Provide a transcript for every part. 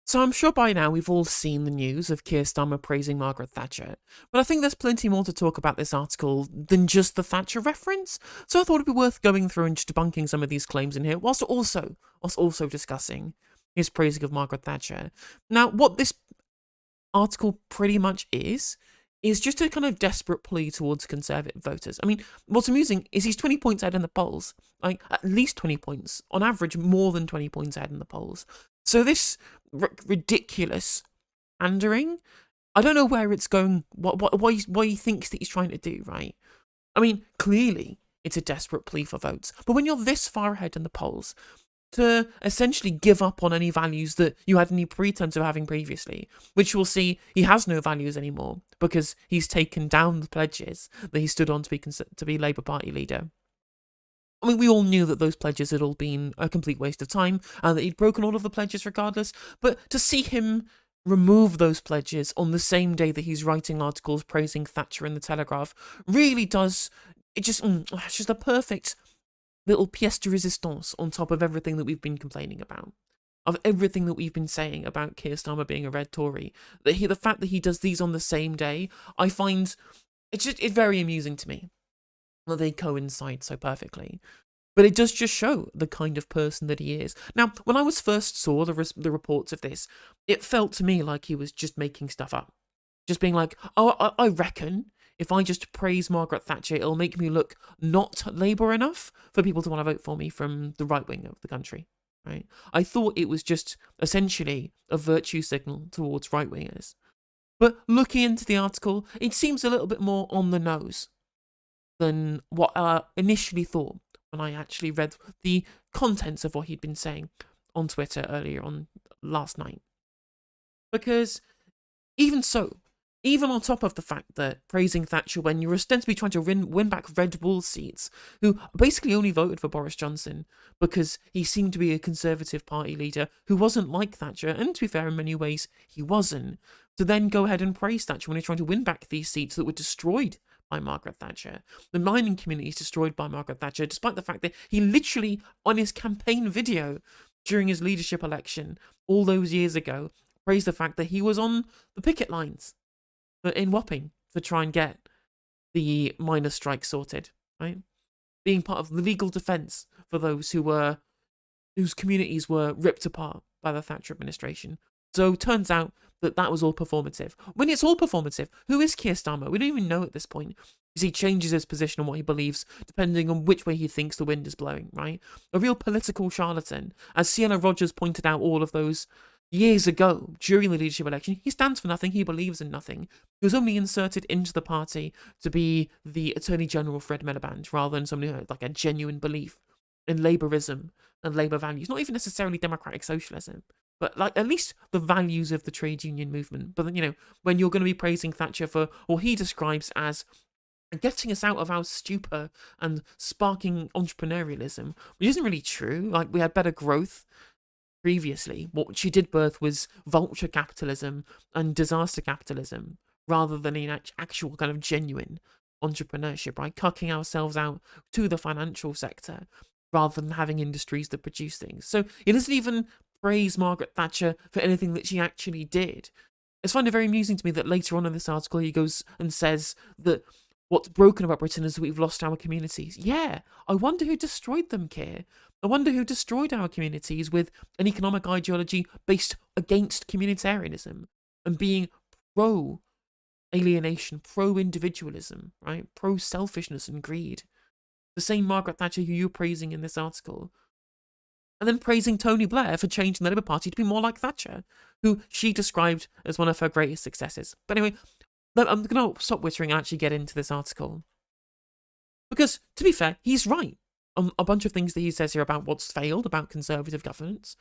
So I'm sure by now we've all seen the news of Keir Starmer praising Margaret Thatcher, but I think there's plenty more to talk about this article than just the Thatcher reference. So I thought it'd be worth going through and just debunking some of these claims in here, whilst also discussing his praising of Margaret Thatcher. Now, what this article pretty much is just a kind of desperate plea towards Conservative voters. I mean, what's amusing is he's 20 points ahead in the polls, like at least 20 points, on average more than 20 points ahead in the polls. So this ridiculous pandering, I don't know where it's going, what he thinks that he's trying to do, right? I mean, clearly it's a desperate plea for votes, but when you're this far ahead in the polls, to essentially give up on any values that you had any pretense of having previously, which we'll see he has no values anymore because he's taken down the pledges that he stood on to be Labour Party leader. I mean, we all knew that those pledges had all been a complete waste of time and that he'd broken all of the pledges regardless, but to see him remove those pledges on the same day that he's writing articles praising Thatcher in the Telegraph really does, it's just a perfect little pièce de résistance on top of everything that we've been complaining about, of everything that we've been saying about Keir Starmer being a red Tory. The fact that he does these on the same day, I find it's very amusing to me that they coincide so perfectly. But it does just show the kind of person that he is. Now, when I first saw the reports of this, it felt to me like he was just making stuff up. Just being like, oh, I reckon if I just praise Margaret Thatcher, it'll make me look not Labour enough for people to want to vote for me from the right wing of the country, right? I thought it was just essentially a virtue signal towards right-wingers. But looking into the article, it seems a little bit more on the nose than what I initially thought when I actually read the contents of what he'd been saying on Twitter earlier on last night. Because even on top of the fact that praising Thatcher when you're ostensibly trying to win back Red Wall seats, who basically only voted for Boris Johnson because he seemed to be a Conservative Party leader who wasn't like Thatcher, and to be fair, in many ways, he wasn't, to then go ahead and praise Thatcher when you're trying to win back these seats that were destroyed by Margaret Thatcher. The mining community is destroyed by Margaret Thatcher, despite the fact that he literally, on his campaign video during his leadership election all those years ago, praised the fact that he was on the picket lines in Wapping to try and get the miners' strike sorted, right? Being part of the legal defence for those whose communities were ripped apart by the Thatcher administration. So it turns out that was all performative. When it's all performative, who is Keir Starmer? We don't even know at this point, because he changes his position on what he believes depending on which way he thinks the wind is blowing, right? A real political charlatan. As Sienna Rogers pointed out all of those years ago, during the leadership election, he stands for nothing, he believes in nothing. He was only inserted into the party to be the Attorney General for Ed Miliband, rather than somebody who had like a genuine belief in Labourism and Labour values. Not even necessarily democratic socialism, but like at least the values of the trade union movement. But then, when you're going to be praising Thatcher for what he describes as getting us out of our stupor and sparking entrepreneurialism, which isn't really true. Like, we had better growth previously. What she did birth was vulture capitalism and disaster capitalism, rather than an actual kind of genuine entrepreneurship, right? Cucking ourselves out to the financial sector rather than having industries that produce things. So it doesn't even praise Margaret Thatcher for anything that she actually did. It's find it very amusing to me that later on in this article he goes and says that what's broken about Britain is that we've lost our communities. Yeah, I wonder who destroyed them, Keir. I wonder who destroyed our communities with an economic ideology based against communitarianism and being pro-alienation, pro-individualism, right? Pro-selfishness and greed. The same Margaret Thatcher who you're praising in this article. And then praising Tony Blair for changing the Labour Party to be more like Thatcher, who she described as one of her greatest successes. But anyway, I'm going to stop whittering and actually get into this article. Because, to be fair, he's right on a bunch of things that he says here about what's failed about Conservative governance.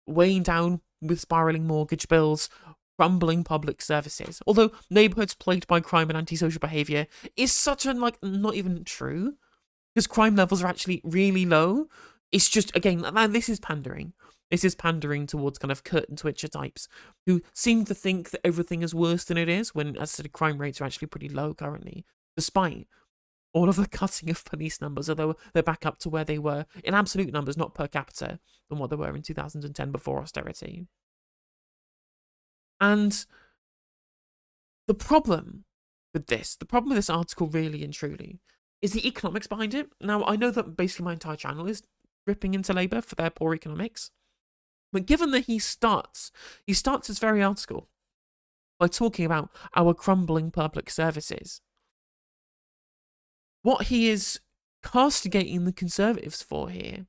Weighing down with spiralling mortgage bills, crumbling public services. Although neighbourhoods plagued by crime and antisocial behaviour is such not even true. Because crime levels are actually really low. It's just, again, this is pandering. This is pandering towards kind of curtain twitcher types who seem to think that everything is worse than it is, when, as I said, crime rates are actually pretty low currently, despite all of the cutting of police numbers, although they're back up to where they were in absolute numbers, not per capita, than what they were in 2010 before austerity. And the problem the problem with this article really and truly is the economics behind it. Now, I know that basically my entire channel is ripping into Labour for their poor economics, but given that he starts his very article by talking about our crumbling public services, what he is castigating the Conservatives for here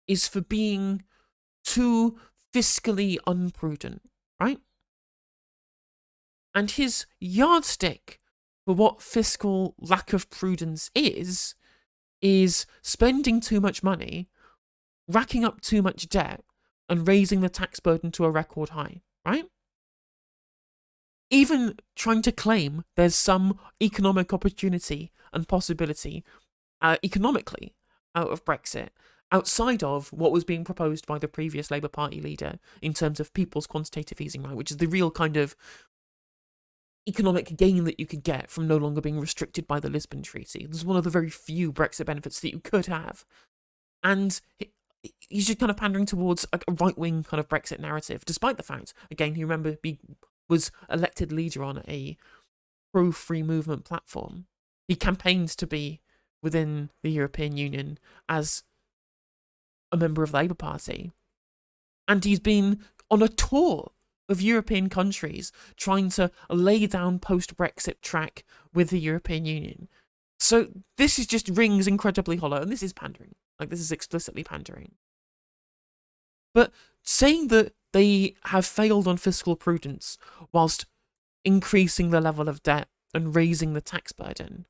is for being too fiscally unprudent, right? And his yardstick for what fiscal lack of prudence is spending too much money, racking up too much debt, and raising the tax burden to a record high, right? Even trying to claim there's some economic opportunity and possibility economically out of Brexit, outside of what was being proposed by the previous Labour Party leader in terms of people's quantitative easing, right, which is the real kind of economic gain that you could get from no longer being restricted by the Lisbon Treaty. This is one of the very few Brexit benefits that you could have. And he's just kind of pandering towards a right-wing kind of Brexit narrative, despite the fact, again, you remember he was elected leader on a pro-free movement platform. He campaigned to be within the European Union as a member of the Labour Party. And he's been on a tour of European countries trying to lay down post-Brexit track with the European Union. So this is just rings incredibly hollow, and this is pandering. Like, this is explicitly pandering. But saying that they have failed on fiscal prudence whilst increasing the level of debt and raising the tax burden,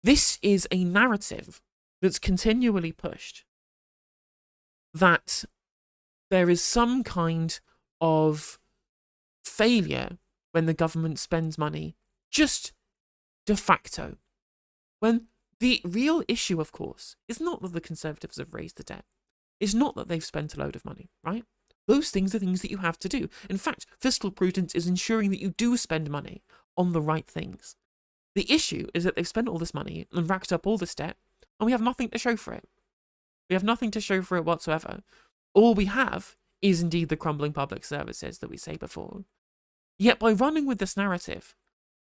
this is a narrative that's continually pushed that there is some kind of failure when the government spends money just de facto. When the real issue, of course, is not that the Conservatives have raised the debt. It's not that they've spent a load of money, right? Those things are things that you have to do. In fact, fiscal prudence is ensuring that you do spend money on the right things. The issue is that they've spent all this money and racked up all this debt, and we have nothing to show for it. We have nothing to show for it whatsoever. All we have is indeed the crumbling public services that we say before. Yet by running with this narrative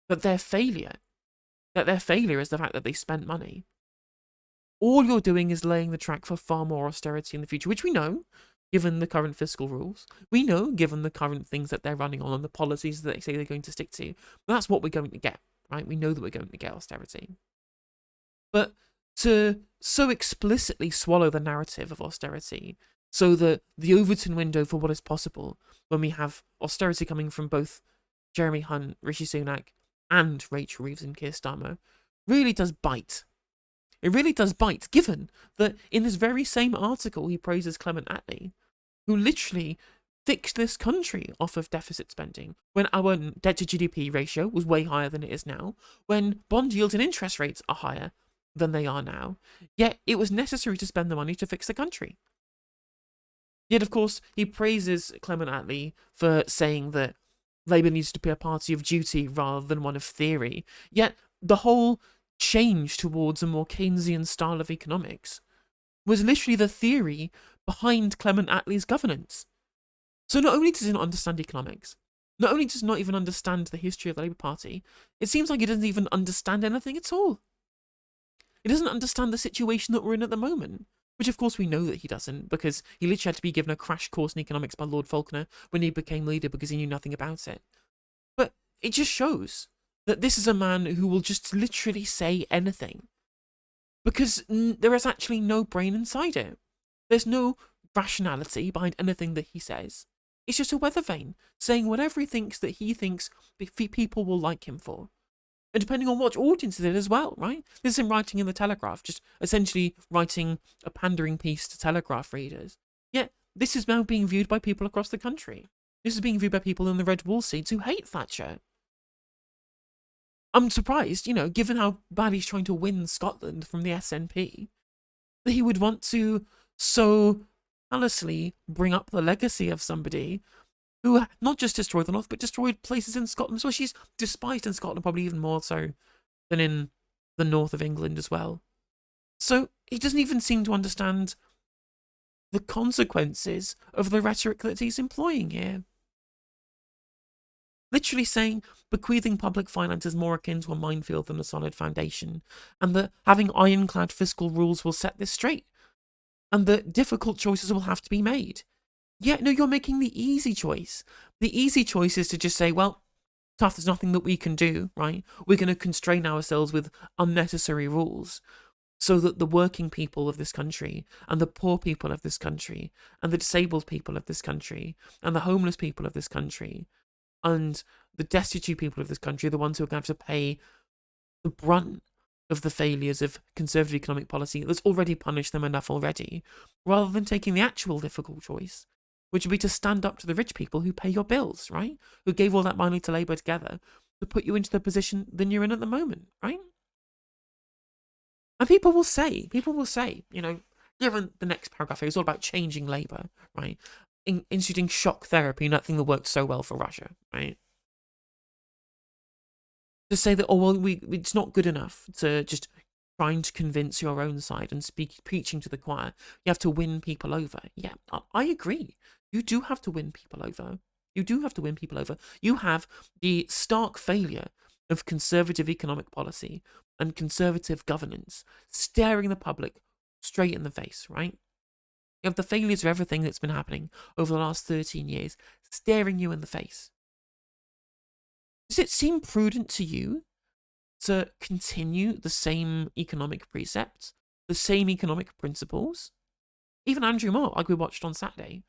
that their failure is the fact that they spent money, all you're doing is laying the track for far more austerity in the future, which we know, given the current fiscal rules. We know, given the current things that they're running on and the policies that they say they're going to stick to. That's what we're going to get, right? We know that we're going to get austerity. But to so explicitly swallow the narrative of austerity, so that the Overton window for what is possible when we have austerity coming from both Jeremy Hunt, Rishi Sunak, and Rachel Reeves and Keir Starmer, really does bite. It really does bite, given that in this very same article he praises Clement Attlee, who literally fixed this country off of deficit spending when our debt to GDP ratio was way higher than it is now, when bond yields and interest rates are higher than they are now, yet it was necessary to spend the money to fix the country. Yet, of course, he praises Clement Attlee for saying that Labour needs to be a party of duty rather than one of theory. Yet, the whole change towards a more Keynesian style of economics was literally the theory behind Clement Attlee's governance. So not only does he not understand economics, not only does he not even understand the history of the Labour Party, it seems like he doesn't even understand anything at all. He doesn't understand the situation that we're in at the moment. Which, of course, we know that he doesn't, because he literally had to be given a crash course in economics by Lord Falconer when he became leader because he knew nothing about it. But it just shows that this is a man who will just literally say anything. Because there is actually no brain inside it. There's no rationality behind anything that he says. It's just a weather vane, saying whatever he thinks people will like him for. And depending on what audience it is as well, right? This is him writing in the Telegraph, just essentially writing a pandering piece to Telegraph readers. Yet, this is now being viewed by people across the country. This is being viewed by people in the red wall seats who hate Thatcher. I'm surprised, given how bad he's trying to win Scotland from the SNP, that he would want to so callously bring up the legacy of somebody who not just destroyed the North, but destroyed places in Scotland. So she's despised in Scotland, probably even more so than in the north of England as well. So he doesn't even seem to understand the consequences of the rhetoric that he's employing here. literally saying bequeathing public finance is more akin to a minefield than a solid foundation, and that having ironclad fiscal rules will set this straight, and that difficult choices will have to be made. Yeah, no, you're making the easy choice. The easy choice is to just say, well, tough, there's nothing that we can do, right? We're going to constrain ourselves with unnecessary rules so that the working people of this country and the poor people of this country and the disabled people of this country and the homeless people of this country and the destitute people of this country are the ones who are going to have to pay the brunt of the failures of conservative economic policy that's already punished them enough already, rather than taking the actual difficult choice, which would be to stand up to the rich people who pay your bills, right? Who gave all that money to Labour together to put you into the position that you're in at the moment, right? And people will say, given the next paragraph here is all about changing Labour, right? Instituting shock therapy, nothing that worked so well for Russia, right? To say that, it's not good enough to just trying to convince your own side and preaching to the choir. You have to win people over. Yeah, I agree. You do have to win people over. You have the stark failure of conservative economic policy and conservative governance staring the public straight in the face, right? You have the failures of everything that's been happening over the last 13 years staring you in the face. Does it seem prudent to you to continue the same economic precepts, the same economic principles? Even Andrew Marr, like we watched on Saturday,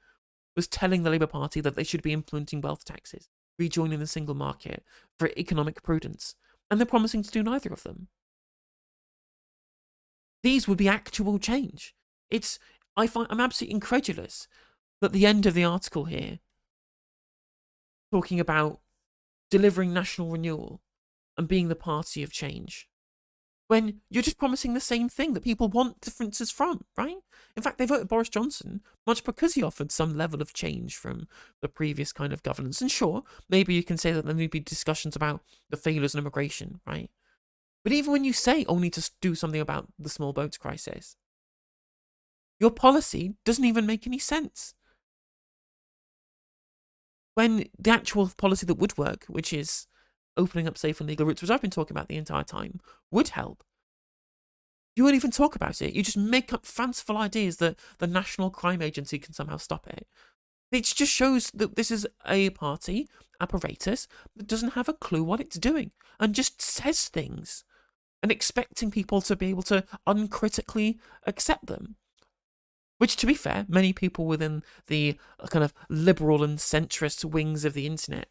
was telling the Labour Party that they should be implementing wealth taxes, rejoining the single market for economic prudence, and they're promising to do neither of them. These would be actual change. I'm absolutely incredulous that the end of the article here, talking about delivering national renewal and being the party of change, when you're just promising the same thing that people want differences from, right? In fact, they voted Boris Johnson much because he offered some level of change from the previous kind of governance. And sure, maybe you can say that there may be discussions about the failures in immigration, right? But even when you say only to do something about the small boats crisis, your policy doesn't even make any sense. When the actual policy that would work, which is opening up safe and legal routes, which I've been talking about the entire time, would help. You won't even talk about it. You just make up fanciful ideas that the National Crime Agency can somehow stop it. It just shows that this is a party apparatus that doesn't have a clue what it's doing and just says things and expecting people to be able to uncritically accept them. Which, to be fair, many people within the kind of liberal and centrist wings of the internet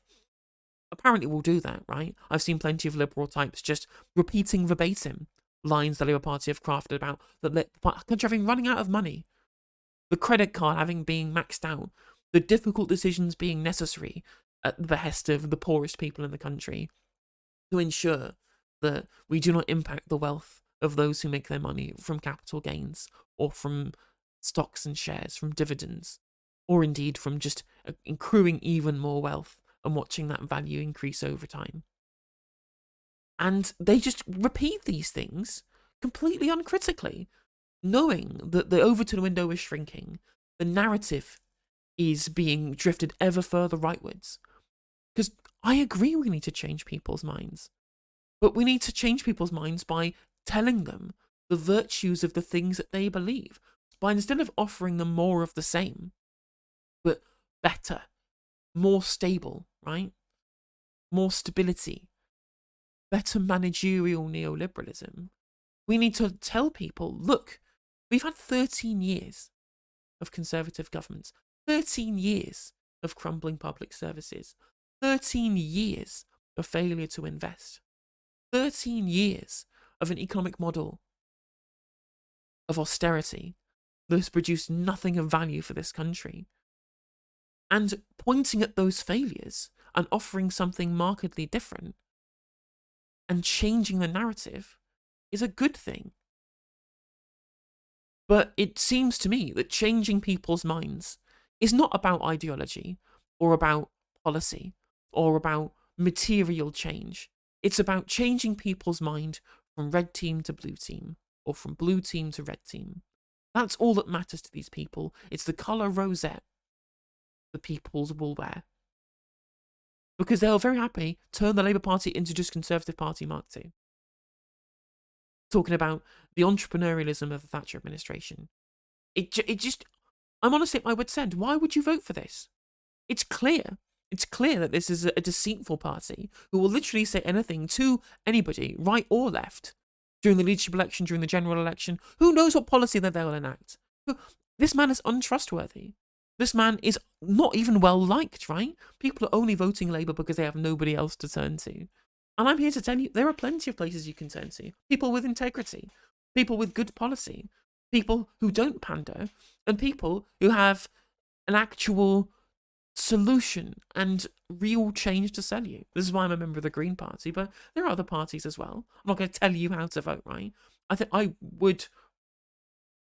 apparently will do that, right? I've seen plenty of liberal types just repeating verbatim lines the Labour Party have crafted about the country having running out of money, the credit card having been maxed out, the difficult decisions being necessary at the behest of the poorest people in the country to ensure that we do not impact the wealth of those who make their money from capital gains or from stocks and shares, from dividends, or indeed from just accruing even more wealth and watching that value increase over time. And they just repeat these things completely uncritically, knowing that the Overton window is shrinking, the narrative is being drifted ever further rightwards. Because I agree we need to change people's minds, but we need to change people's minds by telling them the virtues of the things that they believe, by instead of offering them more of the same, but better, more stable, right? More stability, better managerial neoliberalism. We need to tell people, look, we've had 13 years of conservative governments, 13 years of crumbling public services, 13 years of failure to invest, 13 years of an economic model of austerity that has produced nothing of value for this country. And pointing at those failures and offering something markedly different and changing the narrative is a good thing. But it seems to me that changing people's minds is not about ideology or about policy or about material change. It's about changing people's mind from red team to blue team or from blue team to red team. That's all that matters to these people. It's the colour rosette the peoples will wear. because they'll very happy turn the Labour Party into just Conservative Party Mark II. Talking about the entrepreneurialism of the Thatcher administration. It just, I'm honestly at my wit's end. Why would you vote for this? It's clear. It's clear that this is a deceitful party who will literally say anything to anybody, right or left, during the leadership election, during the general election. Who knows what policy that they'll enact? This man is untrustworthy. This man is not even well liked, right? People are only voting Labour because they have nobody else to turn to. And I'm here to tell you, there are plenty of places you can turn to. People with integrity, people with good policy, people who don't pander, and people who have an actual solution and real change to sell you. This is why I'm a member of the Green Party, but there are other parties as well. I'm not going to tell you how to vote, right? I think I would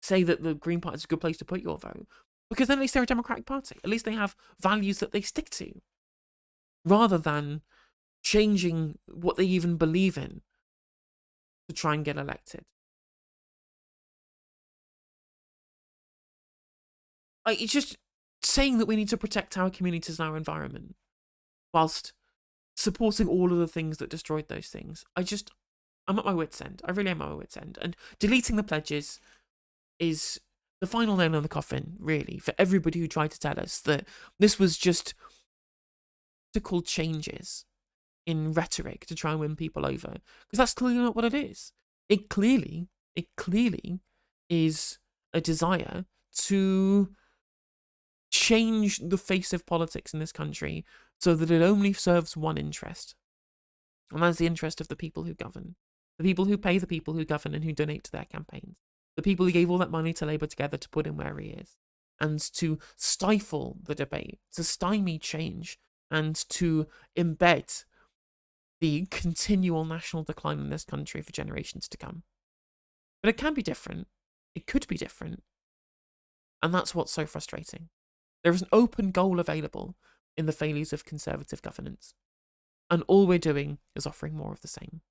say that the Green Party is a good place to put your vote, because then at least they're a democratic party. At least they have values that they stick to, rather than changing what they even believe in to try and get elected. Like, it's just saying that we need to protect our communities and our environment whilst supporting all of the things that destroyed those things. I'm at my wit's end. I really am at my wit's end. And deleting the pledges is the final nail in the coffin, really, for everybody who tried to tell us that this was just political changes in rhetoric to try and win people over. Because that's clearly not what it is. It clearly is a desire to change the face of politics in this country so that it only serves one interest. And that's the interest of the people who govern. The people who pay the people who govern and who donate to their campaigns. The people who gave all that money to Labour Together to put him where he is. And to stifle the debate, to stymie change, and to embed the continual national decline in this country for generations to come. But it can be different. It could be different. And that's what's so frustrating. There is an open goal available in the failures of Conservative governance. And all we're doing is offering more of the same.